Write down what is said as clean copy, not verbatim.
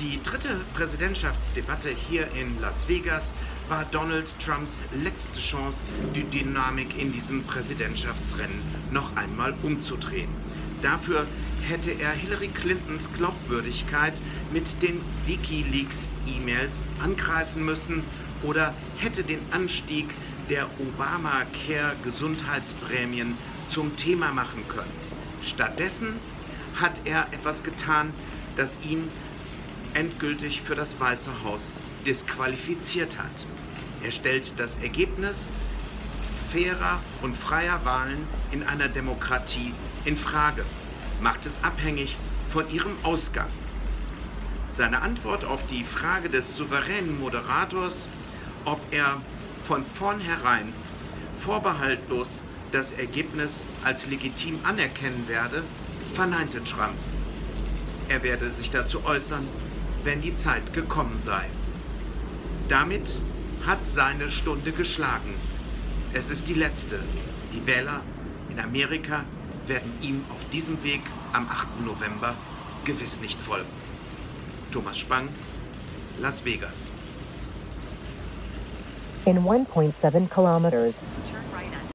Die dritte Präsidentschaftsdebatte hier in Las Vegas war Donald Trumps letzte Chance, die Dynamik in diesem Präsidentschaftsrennen noch einmal umzudrehen. Dafür hätte er Hillary Clintons Glaubwürdigkeit mit den WikiLeaks-E-Mails angreifen müssen oder hätte den Anstieg der Obamacare-Gesundheitsprämien zum Thema machen können. Stattdessen hat er etwas getan, das ihn endgültig für das Weiße Haus disqualifiziert hat. Er stellt das Ergebnis fairer und freier Wahlen in einer Demokratie in Frage, macht es abhängig von ihrem Ausgang. Seine Antwort auf die Frage des souveränen Moderators, ob er von vornherein vorbehaltlos das Ergebnis als legitim anerkennen werde, verneinte Trump. Er werde sich dazu äußern, wenn die Zeit gekommen sei. Damit hat seine Stunde geschlagen. Es ist die letzte. Die Wähler in Amerika werden ihm auf diesem Weg am 8. November gewiss nicht folgen. Thomas Spang, Las Vegas. In 1.7 kilometers,